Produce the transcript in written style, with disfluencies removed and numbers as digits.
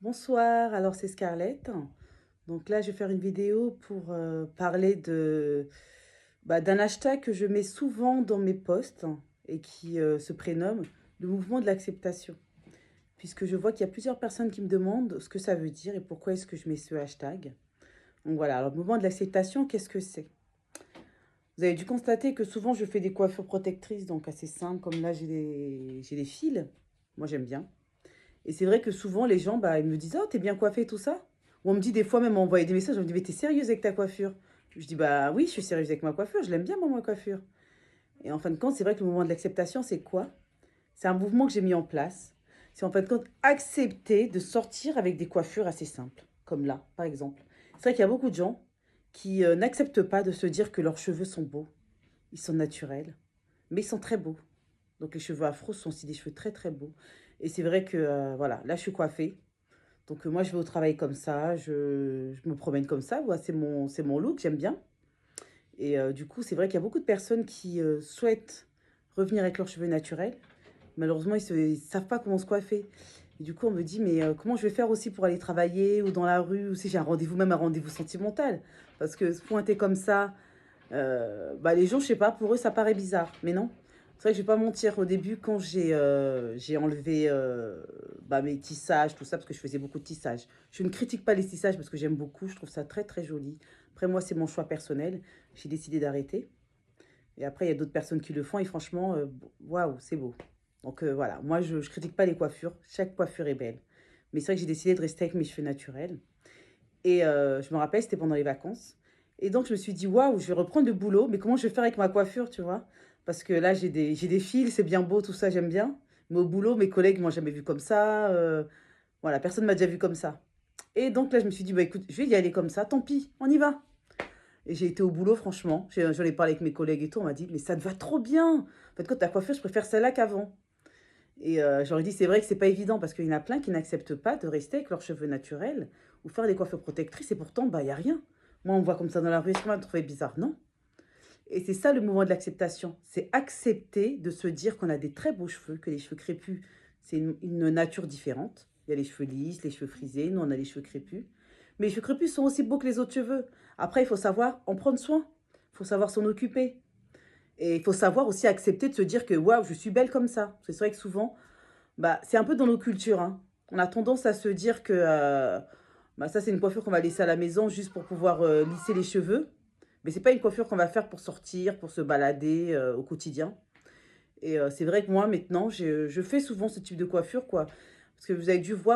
Bonsoir, alors c'est Scarlett. Donc là, je vais faire une vidéo pour parler d'un hashtag que je mets souvent dans mes posts et qui se prénomme le mouvement de l'acceptation. Puisque je vois qu'il y a plusieurs personnes qui me demandent ce que ça veut dire et pourquoi est-ce que je mets ce hashtag. Donc voilà, alors le mouvement de l'acceptation, qu'est-ce que c'est? Vous avez dû constater que souvent je fais des coiffures protectrices, donc assez simples, comme là j'ai des fils. Moi j'aime bien. Et c'est vrai que souvent, les gens, ils me disent: «Oh, t'es bien coiffée, tout ça?» Ou on me dit des fois, même envoyer des messages, on me dit: «Mais t'es sérieuse avec ta coiffure?» Je dis: «Bah oui, je suis sérieuse avec ma coiffure, je l'aime bien, moi, ma coiffure.» Et en fin de compte, c'est vrai que le mouvement de l'acceptation, c'est quoi? C'est un mouvement que j'ai mis en place. C'est en fin de compte accepter de sortir avec des coiffures assez simples, comme là, par exemple. C'est vrai qu'il y a beaucoup de gens qui n'acceptent pas de se dire que leurs cheveux sont beaux, ils sont naturels, mais ils sont très beaux. Donc les cheveux afro sont aussi des cheveux très très beaux. Et c'est vrai que, voilà, là je suis coiffée. Donc moi, je vais au travail comme ça, je me promène comme ça, voilà, c'est mon look, j'aime bien. Et du coup, c'est vrai qu'il y a beaucoup de personnes qui souhaitent revenir avec leurs cheveux naturels. Malheureusement, ils savent pas comment se coiffer. Et du coup, on me dit, mais comment je vais faire aussi pour aller travailler ou dans la rue, ou si j'ai un rendez-vous, même un rendez-vous sentimental. Parce que se pointer comme ça, les gens, je sais pas, pour eux, ça paraît bizarre. Mais non. C'est vrai que je vais pas mentir, au début, quand j'ai enlevé mes tissages, tout ça, parce que je faisais beaucoup de tissages. Je ne critique pas les tissages parce que j'aime beaucoup, je trouve ça très très joli. Après, moi, c'est mon choix personnel. J'ai décidé d'arrêter. Et après, il y a d'autres personnes qui le font et franchement, waouh, c'est beau. Donc voilà, moi, je ne critique pas les coiffures. Chaque coiffure est belle. Mais c'est vrai que j'ai décidé de rester avec mes cheveux naturels. Et je me rappelle, c'était pendant les vacances. Et donc, je me suis dit, waouh, je vais reprendre le boulot, mais comment je vais faire avec ma coiffure, tu vois? Parce que là, j'ai des fils, c'est bien beau, tout ça, j'aime bien. Mais au boulot, mes collègues m'ont jamais vu comme ça. Voilà, personne m'a déjà vu comme ça. Et donc là, je me suis dit, bah écoute, je vais y aller comme ça, tant pis, on y va. Et j'ai été au boulot, franchement. J'en ai parlé avec mes collègues et tout, on m'a dit, mais ça te va trop bien. En fait, quand ta coiffure, je préfère celle-là qu'avant. Et j'aurais dit, c'est vrai que c'est pas évident parce qu'il y en a plein qui n'acceptent pas de rester avec leurs cheveux naturels ou faire des coiffures protectrices et pourtant, il n'y a rien. Moi, on me voit comme ça dans la rue, est-ce qu'on va me trouver bizarre? Non. Et c'est ça le mouvement de l'acceptation. C'est accepter de se dire qu'on a des très beaux cheveux, que les cheveux crépus, c'est une nature différente. Il y a les cheveux lisses, les cheveux frisés, nous on a les cheveux crépus. Mais les cheveux crépus sont aussi beaux que les autres cheveux. Après, il faut savoir en prendre soin. Il faut savoir s'en occuper. Et il faut savoir aussi accepter de se dire que waouh, je suis belle comme ça. C'est vrai que souvent, c'est un peu dans nos cultures, hein. On a tendance à se dire que ça, c'est une coiffure qu'on va laisser à la maison juste pour pouvoir lisser les cheveux. Mais c'est pas une coiffure qu'on va faire pour sortir, pour se balader au quotidien. Et c'est vrai que moi, maintenant, je fais souvent ce type de coiffure, quoi. Parce que vous avez dû voir